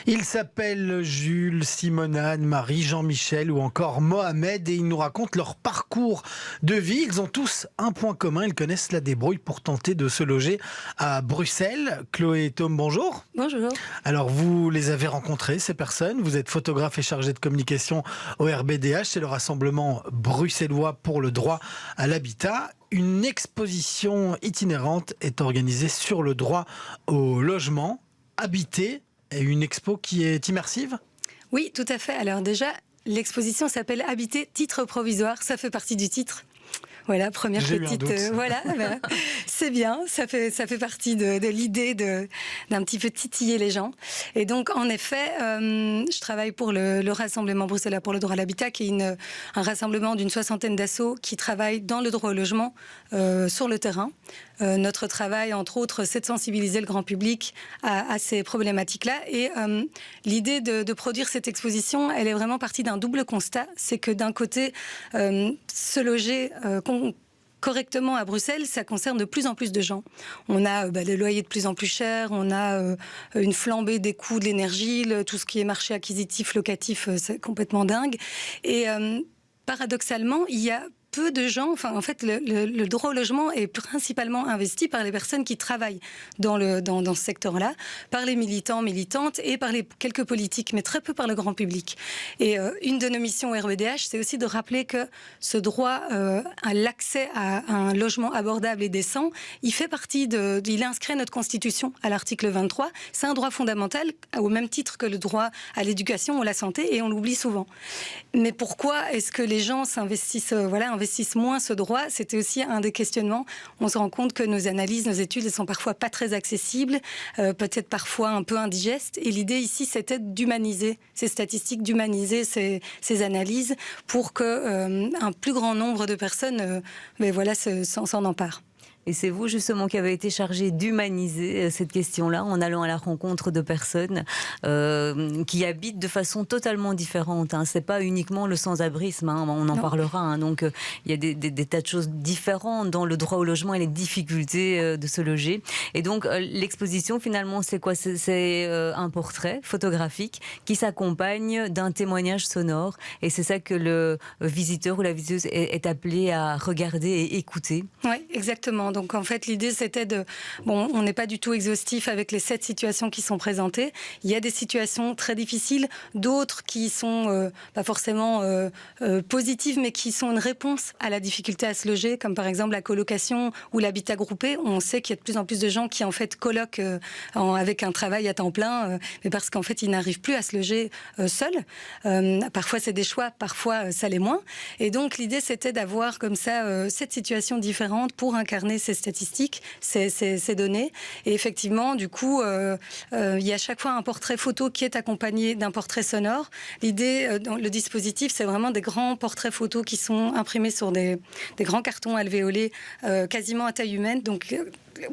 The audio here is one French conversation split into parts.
Ils s'appellent Jules, Simona, Anne-Marie, Jean-Michel ou encore Mohamed et ils nous racontent leur parcours de vie. Ils ont tous un point commun, ils connaissent la débrouille pour tenter de se loger à Bruxelles. Chloé et Tom, bonjour. Bonjour. Alors vous les avez rencontrés, ces personnes. Vous êtes photographe et chargé de communication au RBDH, c'est le rassemblement bruxellois pour le droit à l'habitat. Une exposition itinérante est organisée sur le droit au logement, habité, et une expo qui est immersive ? Oui, tout à fait. Alors déjà, l'exposition s'appelle Habiter, titre provisoire. Ça fait partie du titre. Voilà, première J'ai eu un petite. doute. Voilà, c'est bien. Ça fait partie de l'idée d'un petit peu titiller les gens. Et donc, en effet, je travaille pour le Rassemblement bruxellois pour le droit à l'habitat, qui est un rassemblement d'une 60aine d'assauts qui travaillent dans le droit au logement sur le terrain. Notre travail, entre autres, c'est de sensibiliser le grand public à ces problématiques-là. Et l'idée de produire cette exposition, elle est vraiment partie d'un double constat. C'est que d'un côté, se loger correctement à Bruxelles, ça concerne de plus en plus de gens. On a des loyers de plus en plus chers, on a une flambée des coûts de l'énergie, tout ce qui est marché acquisitif, locatif, c'est complètement dingue. Et paradoxalement, il y a peu de gens, enfin en fait le droit au logement est principalement investi par les personnes qui travaillent dans ce secteur-là, par les militants, militantes et par les quelques politiques, mais très peu par le grand public. Et une de nos missions au RBDH, c'est aussi de rappeler que ce droit à l'accès à un logement abordable et décent, il fait partie il est inscrit à notre Constitution à l'article 23. C'est un droit fondamental au même titre que le droit à l'éducation ou à la santé, et on l'oublie souvent. Mais pourquoi est-ce que les gens investissent moins ce droit? C'était aussi un des questionnements. On se rend compte que nos analyses, nos études, elles sont parfois pas très accessibles, peut-être parfois un peu indigestes. Et l'idée ici, c'était d'humaniser ces statistiques, d'humaniser ces analyses pour que un plus grand nombre de personnes s'en emparent. Et c'est vous justement qui avez été chargé d'humaniser cette question-là en allant à la rencontre de personnes qui habitent de façon totalement différente. C'est pas uniquement le sans-abrisme, on en parlera. Donc il y a des tas de choses différentes dans le droit au logement et les difficultés de se loger. Et donc l'exposition finalement c'est quoi? C'est un portrait photographique qui s'accompagne d'un témoignage sonore. Et c'est ça que le visiteur ou la visiteuse est appelé à regarder et écouter. Oui, exactement. Donc en fait, l'idée c'était on n'est pas du tout exhaustif avec les 7 situations qui sont présentées. Il y a des situations très difficiles, d'autres qui sont pas forcément positives, mais qui sont une réponse à la difficulté à se loger, comme par exemple la colocation ou l'habitat groupé. On sait qu'il y a de plus en plus de gens qui en fait coloquent avec un travail à temps plein, mais parce qu'en fait ils n'arrivent plus à se loger seuls. Parfois c'est des choix, parfois ça l'est moins. Et donc l'idée c'était d'avoir comme ça 7 situations différentes pour incarner ces statistiques, ces données. Et effectivement, du coup, il y a à chaque fois un portrait photo qui est accompagné d'un portrait sonore. L'idée, dans le dispositif, c'est vraiment des grands portraits photos qui sont imprimés sur des grands cartons alvéolés quasiment à taille humaine. Donc,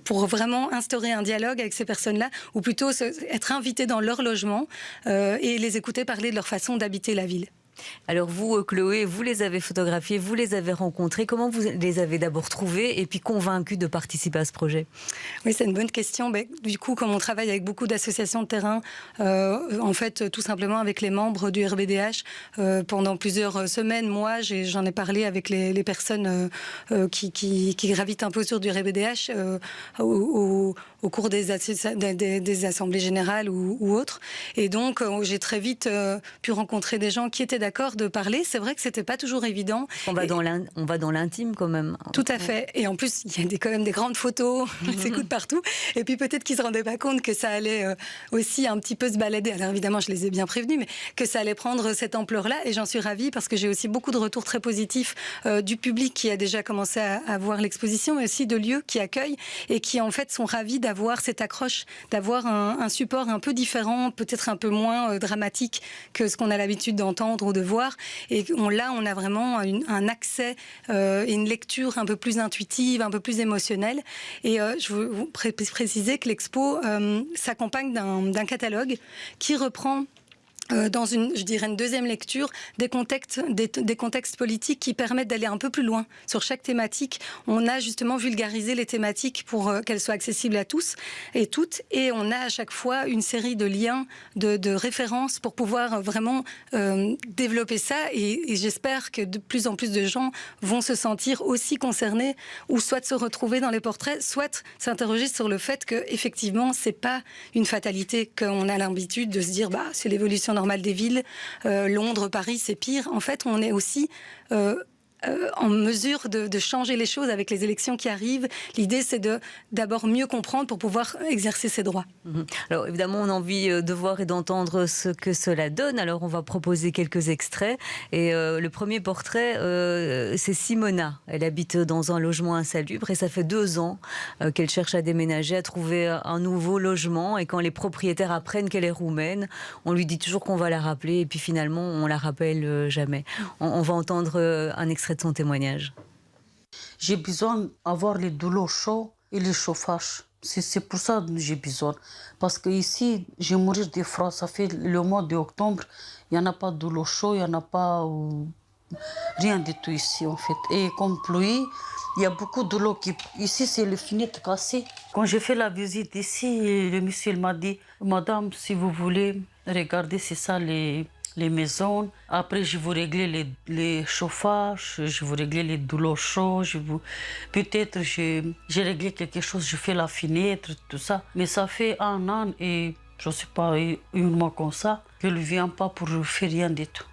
pour vraiment instaurer un dialogue avec ces personnes-là, ou plutôt être invités dans leur logement et les écouter parler de leur façon d'habiter la ville. Alors vous, Chloé, vous les avez photographiés, vous les avez rencontrés. Comment vous les avez d'abord trouvés et puis convaincus de participer à ce projet? Oui, c'est une bonne question. Du coup, comme on travaille avec beaucoup d'associations de terrain, en fait, tout simplement avec les membres du RBDH, pendant plusieurs semaines, moi, j'en ai parlé avec les personnes qui gravitent un peu autour du RBDH au cours des assemblées générales ou autres. Et donc, j'ai très vite pu rencontrer des gens qui étaient d'accord de parler. C'est vrai que c'était pas toujours évident. On va dans l'intime quand même. Tout à fait. Et en plus, il y a quand même des grandes photos, ils s'écoutent partout. Et puis peut-être qu'ils se rendaient pas compte que ça allait aussi un petit peu se balader. Alors évidemment, je les ai bien prévenus, mais que ça allait prendre cette ampleur-là. Et j'en suis ravie parce que j'ai aussi beaucoup de retours très positifs du public qui a déjà commencé à voir l'exposition, mais aussi de lieux qui accueillent et qui en fait sont ravis d'avoir cette accroche, d'avoir un support un peu différent, peut-être un peu moins dramatique que ce qu'on a l'habitude d'entendre ou de voir. Et là, on a vraiment un accès et une lecture un peu plus intuitive, un peu plus émotionnelle. Et je veux vous préciser que l'expo s'accompagne d'un catalogue qui reprend dans je dirais une deuxième lecture, des contextes politiques qui permettent d'aller un peu plus loin. Sur chaque thématique, on a justement vulgarisé les thématiques pour qu'elles soient accessibles à tous et toutes. Et on a à chaque fois une série de liens, de références pour pouvoir vraiment développer ça. Et j'espère que de plus en plus de gens vont se sentir aussi concernés, ou soit se retrouver dans les portraits, soit s'interroger sur le fait qu'effectivement, c'est pas une fatalité, qu'on a l'habitude de se dire c'est l'évolution normale des villes, Londres, Paris, c'est pire. En fait, on est aussi en mesure de changer les choses avec les élections qui arrivent. L'idée, c'est d'abord mieux comprendre pour pouvoir exercer ses droits. Alors évidemment, on a envie de voir et d'entendre ce que cela donne. Alors on va proposer quelques extraits. Et le premier portrait, c'est Simona. Elle habite dans un logement insalubre et ça fait 2 ans qu'elle cherche à déménager, à trouver un nouveau logement. Et quand les propriétaires apprennent qu'elle est roumaine, on lui dit toujours qu'on va la rappeler et puis finalement, on la rappelle jamais. On va entendre un extrait de son témoignage. J'ai besoin d'avoir les de l'eau chaude et le chauffage. C'est pour ça que j'ai besoin. Parce qu'ici, je vais mourir de froid. Ça fait le mois d'octobre, il n'y en a pas de l'eau chaude, il n'y en a pas rien du tout ici en fait. Et comme pluie, il y a beaucoup de l'eau qui... Ici, c'est le fenêtre cassé. Quand j'ai fait la visite ici, le monsieur m'a dit « Madame, si vous voulez, regardez, c'est ça les maisons. Après, je vous régler les chauffages, je vous régler les doulours chauds, peut-être j'ai réglé quelque chose, je fais la fenêtre, tout ça. Mais ça fait 1 an et je ne sais pas, 1 mois comme ça, qu'elle ne vient pas pour faire rien du tout.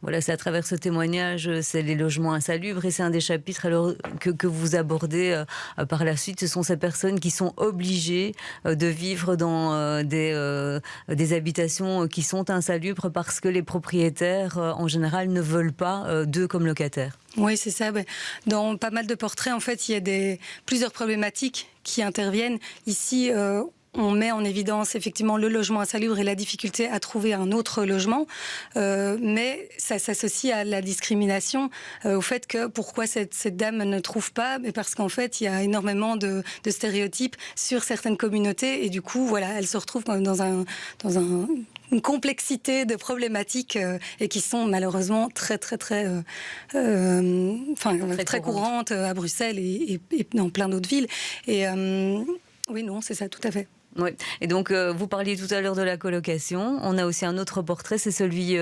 Voilà, c'est à travers ce témoignage, c'est les logements insalubres et c'est un des chapitres alors, que vous abordez par la suite. Ce sont ces personnes qui sont obligées de vivre dans des habitations qui sont insalubres parce que les propriétaires, en général, ne veulent pas d'eux comme locataires. Oui, c'est ça. Dans pas mal de portraits, en fait, il y a plusieurs problématiques qui interviennent. Ici, on met en évidence effectivement le logement insalubre et la difficulté à trouver un autre logement, mais ça s'associe à la discrimination, au fait que pourquoi cette dame ne trouve pas, mais parce qu'en fait il y a énormément de stéréotypes sur certaines communautés et du coup voilà, elle se retrouve dans une complexité de problématiques et qui sont malheureusement très courantes à Bruxelles et dans plein d'autres villes. Et oui, non, c'est ça, tout à fait. Oui. Et donc, vous parliez tout à l'heure de la colocation. On a aussi un autre portrait, c'est celui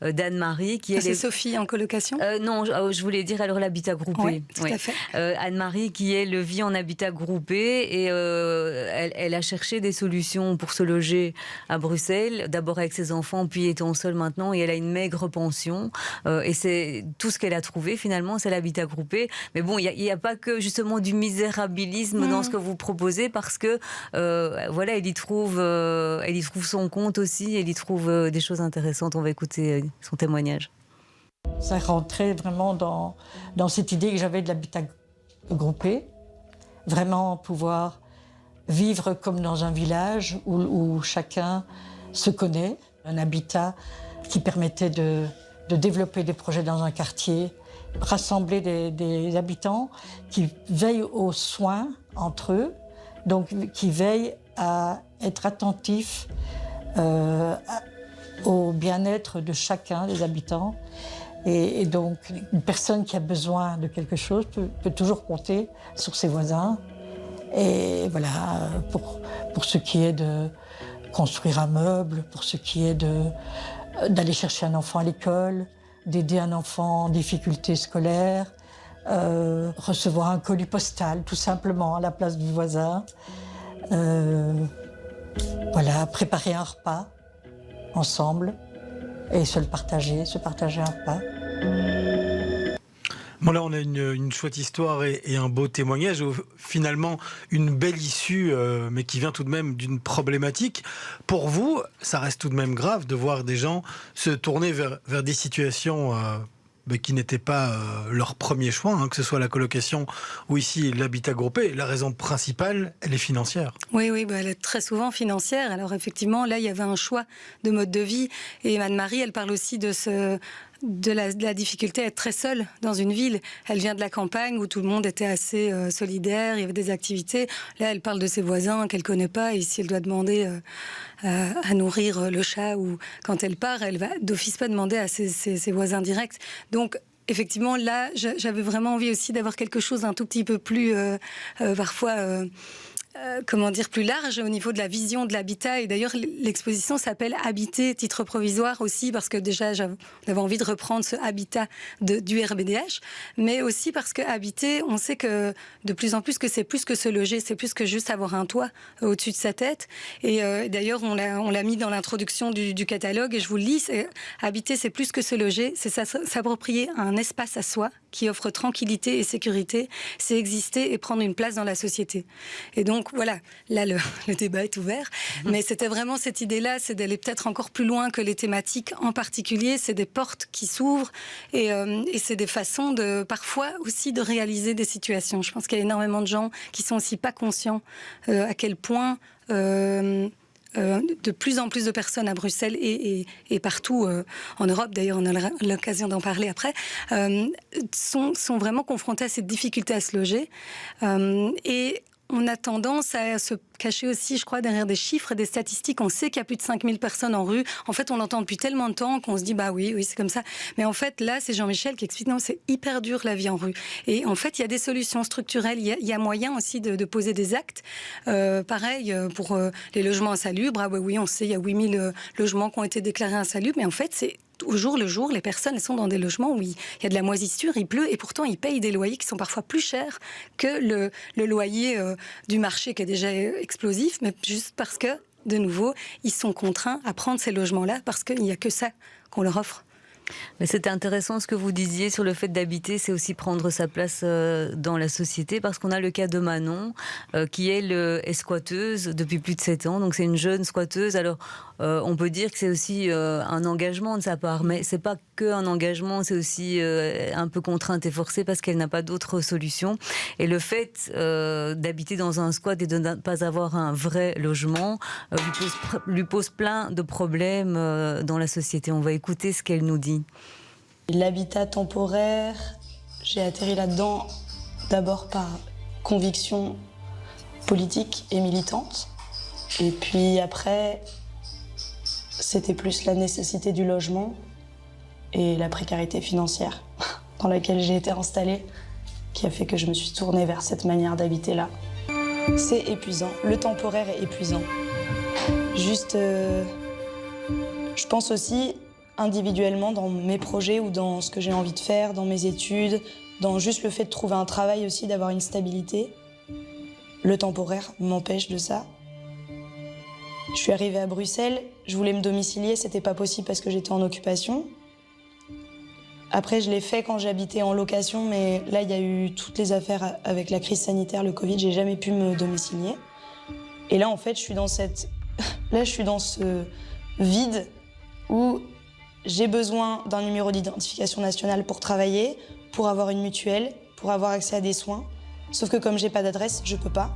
d'Anne-Marie. C'est Sophie en colocation Non, je voulais dire alors l'habitat groupé. Oui, tout à fait. Anne-Marie qui, elle, vit en habitat groupé et elle a cherché des solutions pour se loger à Bruxelles, d'abord avec ses enfants, puis étant seule maintenant, et elle a une maigre pension. Et c'est tout ce qu'elle a trouvé, finalement, c'est l'habitat groupé. Mais bon, il n'y a pas que, justement, du misérabilisme dans ce que vous proposez, parce que... voilà, elle y trouve son compte aussi, elle y trouve des choses intéressantes. On va écouter son témoignage. Ça rentrait vraiment dans cette idée que j'avais de l'habitat groupé. Vraiment pouvoir vivre comme dans un village où chacun se connaît. Un habitat qui permettait de développer des projets dans un quartier, rassembler des habitants qui veillent aux soins entre eux, donc qui veillent à être attentif au bien-être de chacun des habitants. Et donc, une personne qui a besoin de quelque chose peut toujours compter sur ses voisins. Et voilà, pour ce qui est de construire un meuble, pour ce qui est d'aller chercher un enfant à l'école, d'aider un enfant en difficulté scolaire, recevoir un colis postal, tout simplement, à la place du voisin. Voilà, préparer un repas ensemble et se partager un repas. Bon, là, on a une chouette histoire et un beau témoignage. Finalement, une belle issue, mais qui vient tout de même d'une problématique. Pour vous, ça reste tout de même grave de voir des gens se tourner vers des situations qui n'étaient pas leur premier choix, hein, que ce soit la colocation ou ici l'habitat groupé. La raison principale, elle est financière. Oui, elle est très souvent financière. Alors effectivement, là, il y avait un choix de mode de vie. Et Anne-Marie, elle parle aussi de de la difficulté à être très seule dans une ville. Elle vient de la campagne où tout le monde était assez solidaire, il y avait des activités. Là, elle parle de ses voisins qu'elle connaît pas, et si elle doit demander à nourrir le chat, ou quand elle part, elle va d'office pas demander à ses voisins directs. Donc, effectivement, là, j'avais vraiment envie aussi d'avoir quelque chose un tout petit peu plus, parfois... plus large au niveau de la vision de l'habitat. Et d'ailleurs, l'exposition s'appelle Habiter, titre provisoire aussi, parce que déjà, j'avais envie de reprendre ce habitat du RBDH, mais aussi parce que habiter, on sait que de plus en plus que c'est plus que se loger, c'est plus que juste avoir un toit au-dessus de sa tête. Et d'ailleurs, on l'a mis dans l'introduction du catalogue, et je vous le lis, habiter, c'est plus que se loger, c'est s'approprier un espace à soi qui offre tranquillité et sécurité, c'est exister et prendre une place dans la société. Et donc, voilà, là, le débat est ouvert. Mais c'était vraiment cette idée-là, c'est d'aller peut-être encore plus loin que les thématiques en particulier. C'est des portes qui s'ouvrent, et c'est des façons parfois aussi de réaliser des situations. Je pense qu'il y a énormément de gens qui sont aussi pas conscients à quel point... de plus en plus de personnes à Bruxelles et partout en Europe, d'ailleurs on a l'occasion d'en parler après, sont vraiment confrontés à cette difficulté à se loger. Et on a tendance à se cacher aussi, je crois, derrière des chiffres et des statistiques. On sait qu'il y a plus de 5000 personnes en rue. En fait, on l'entend depuis tellement de temps qu'on se dit, bah oui, c'est comme ça. Mais en fait, là, c'est Jean-Michel qui explique, non, c'est hyper dur la vie en rue. Et en fait, il y a des solutions structurelles. Il y a moyen aussi de poser des actes. Pareil, pour les logements insalubres. Ah oui, on sait, il y a 8000 logements qui ont été déclarés insalubres. Mais en fait, c'est au jour le jour, les personnes, elles sont dans des logements où il y a de la moisissure, il pleut, et pourtant ils payent des loyers qui sont parfois plus chers que le loyer du marché, qui est déjà explosif, mais juste parce que, de nouveau, ils sont contraints à prendre ces logements-là parce qu'il n'y a que ça qu'on leur offre. Mais c'était intéressant ce que vous disiez sur le fait d'habiter, c'est aussi prendre sa place dans la société, parce qu'on a le cas de Manon, qui elle est squatteuse depuis plus de 7 ans, donc c'est une jeune squatteuse. Alors on peut dire que c'est aussi un engagement de sa part, mais c'est pas que un engagement, c'est aussi un peu contrainte et forcée parce qu'elle n'a pas d'autre solution. Et le fait d'habiter dans un squat et de ne pas avoir un vrai logement lui pose plein de problèmes dans la société. On va écouter ce qu'elle nous dit. L'habitat temporaire, j'ai atterri là-dedans d'abord par conviction politique et militante. Et puis après, c'était plus la nécessité du logement et la précarité financière dans laquelle j'ai été installée qui a fait que je me suis tournée vers cette manière d'habiter-là. C'est épuisant, le temporaire est épuisant. Juste, je pense aussi individuellement dans mes projets ou dans ce que j'ai envie de faire, dans mes études, dans juste le fait de trouver un travail aussi, d'avoir une stabilité. Le temporaire m'empêche de ça. Je suis arrivée à Bruxelles, je voulais me domicilier, c'était pas possible parce que j'étais en occupation. Après, je l'ai fait quand j'habitais en location, mais là, il y a eu toutes les affaires avec la crise sanitaire, le Covid, j'ai jamais pu me domicilier. Et là, en fait, je suis dans ce vide où j'ai besoin d'un numéro d'identification nationale pour travailler, pour avoir une mutuelle, pour avoir accès à des soins. Sauf que comme j'ai pas d'adresse, je peux pas.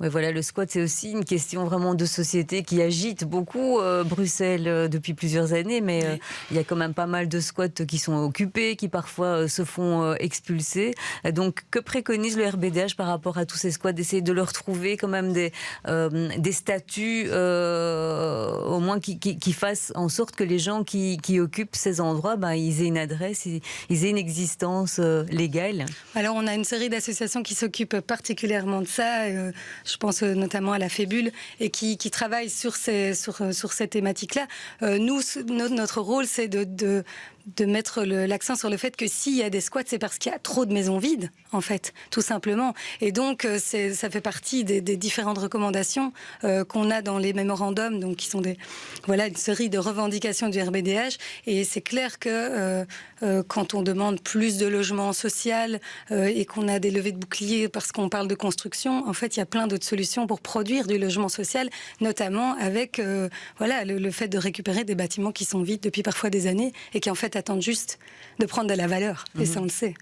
Oui, voilà, le squat, c'est aussi une question vraiment de société qui agite beaucoup Bruxelles depuis plusieurs années, mais il y a quand même pas mal de squats qui sont occupés, qui parfois se font expulser. Donc, que préconise le RBDH par rapport à tous ces squats? D'essayer de leur trouver quand même des statuts, au moins qui fassent en sorte que les gens qui occupent ces endroits, ils aient une adresse, ils aient une existence légale. Alors, on a une série d'associations qui s'occupent particulièrement de ça. Je pense notamment à la Fébule, et qui travaille sur ces thématiques-là. Notre rôle, c'est de mettre l'accent sur le fait que s'il y a des squats, c'est parce qu'il y a trop de maisons vides, en fait, tout simplement. Et donc, ça fait partie des différentes recommandations qu'on a dans les mémorandums, donc qui sont une série de revendications du RBDH. Et c'est clair que quand on demande plus de logements sociaux et qu'on a des levées de boucliers parce qu'on parle de construction, en fait, il y a plein d'autres solutions pour produire du logement social, notamment avec le fait de récupérer des bâtiments qui sont vides depuis parfois des années et qui en fait attendent juste de prendre de la valeur. Et ça, on le sait.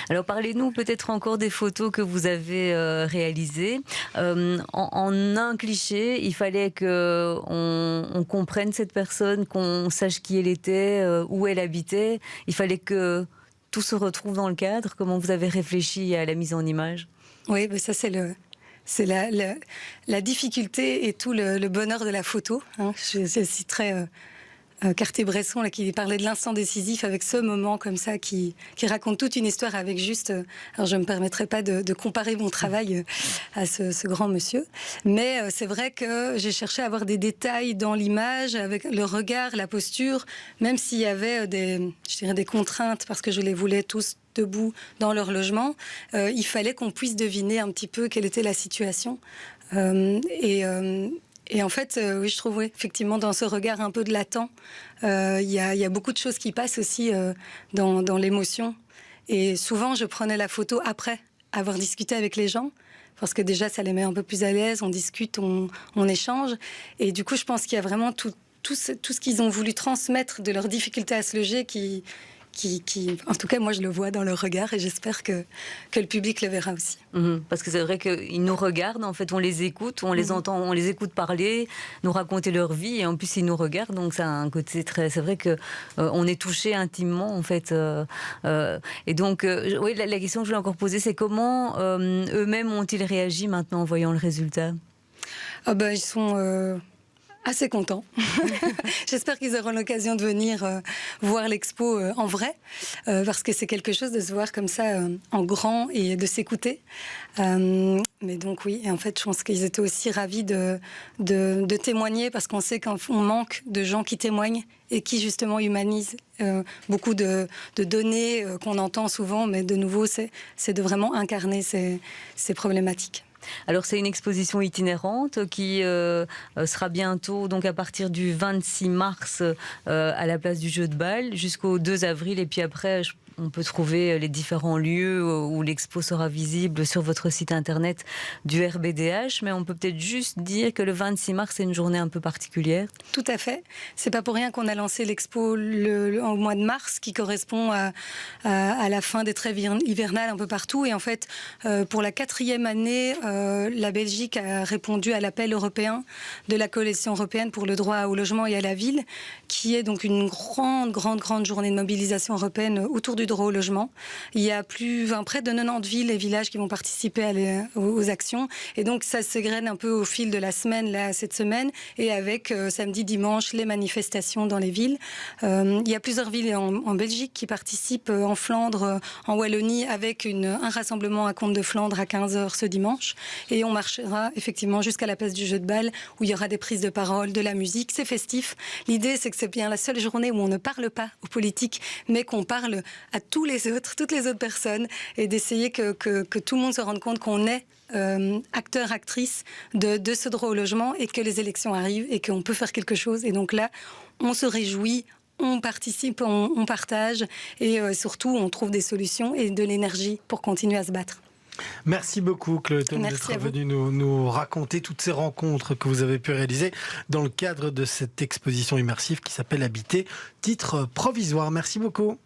Alors parlez-nous peut-être encore des photos que vous avez réalisées. En un cliché, il fallait qu'on comprenne cette personne, qu'on sache qui elle était, où elle habitait. Il fallait que tout se retrouve dans le cadre. Comment vous avez réfléchi à la mise en image? Oui, mais ça c'est la difficulté et tout le bonheur de la photo. Hein. Je citerai Cartier-Bresson là, qui parlait de l'instant décisif avec ce moment comme ça qui raconte toute une histoire avec juste... alors je ne me permettrai pas de comparer mon travail à ce grand monsieur, mais c'est vrai que j'ai cherché à avoir des détails dans l'image, avec le regard, la posture, même s'il y avait des contraintes parce que je les voulais tous debout dans leur logement, il fallait qu'on puisse deviner un petit peu quelle était la situation. Et en fait, oui, je trouve effectivement dans ce regard un peu de latent, il y a beaucoup de choses qui passent aussi dans l'émotion. Et souvent, je prenais la photo après avoir discuté avec les gens, parce que déjà, ça les met un peu plus à l'aise, on discute, on échange. Et du coup, je pense qu'il y a vraiment tout ce qu'ils ont voulu transmettre de leur difficulté à se loger qui, en tout cas, moi, je le vois dans leur regard et j'espère que le public le verra aussi. Parce que c'est vrai qu'ils nous regardent, en fait, on les écoute, on les entend, on les écoute parler, nous raconter leur vie et en plus, ils nous regardent. Donc, ça a un côté très... C'est vrai qu'on est touché intimement, en fait. Et donc, oui, la question que je voulais encore poser, c'est comment eux-mêmes ont-ils réagi maintenant en voyant le résultat? Ah ben, ils sont... assez contents. J'espère qu'ils auront l'occasion de venir voir l'expo en vrai, parce que c'est quelque chose de se voir comme ça en grand et de s'écouter. Mais donc oui, et en fait, je pense qu'ils étaient aussi ravis de témoigner, parce qu'on sait qu'on manque de gens qui témoignent et qui justement humanisent beaucoup de données qu'on entend souvent, mais de nouveau, c'est de vraiment incarner ces problématiques. Alors c'est une exposition itinérante qui sera bientôt, donc à partir du 26 mars à la place du Jeu de Bâle jusqu'au 2 avril et puis après on peut trouver les différents lieux où l'expo sera visible sur votre site internet du RBDH, mais on peut peut-être juste dire que le 26 mars c'est une journée un peu particulière. Tout à fait. C'est pas pour rien qu'on a lancé l'expo au mois de mars, qui correspond à la fin des trêves hivernales un peu partout. Et en fait, pour la 4e année, la Belgique a répondu à l'appel européen de la Coalition européenne pour le droit au logement et à la ville, qui est donc une grande journée de mobilisation européenne autour du droit au logement. Il y a près de 90 villes et villages qui vont participer aux actions. Et donc, ça se graine un peu au fil de la semaine, là, cette semaine, et avec samedi, dimanche, les manifestations dans les villes. Il y a plusieurs villes en Belgique qui participent, en Flandre, en Wallonie, avec un rassemblement à Comte de Flandre à 15h ce dimanche. Et on marchera effectivement jusqu'à la place du Jeu de Bâle, où il y aura des prises de parole, de la musique. C'est festif. L'idée, c'est que c'est bien la seule journée où on ne parle pas aux politiques, mais qu'on parle à toutes les autres personnes, et d'essayer que tout le monde se rende compte qu'on est acteur, actrice de ce droit au logement, et que les élections arrivent et qu'on peut faire quelque chose. Et donc là, on se réjouit, on participe, on partage, et surtout, on trouve des solutions et de l'énergie pour continuer à se battre. Merci beaucoup, Chloé Thom, d'être venue nous raconter toutes ces rencontres que vous avez pu réaliser dans le cadre de cette exposition immersive qui s'appelle Habiter, titre provisoire. Merci beaucoup.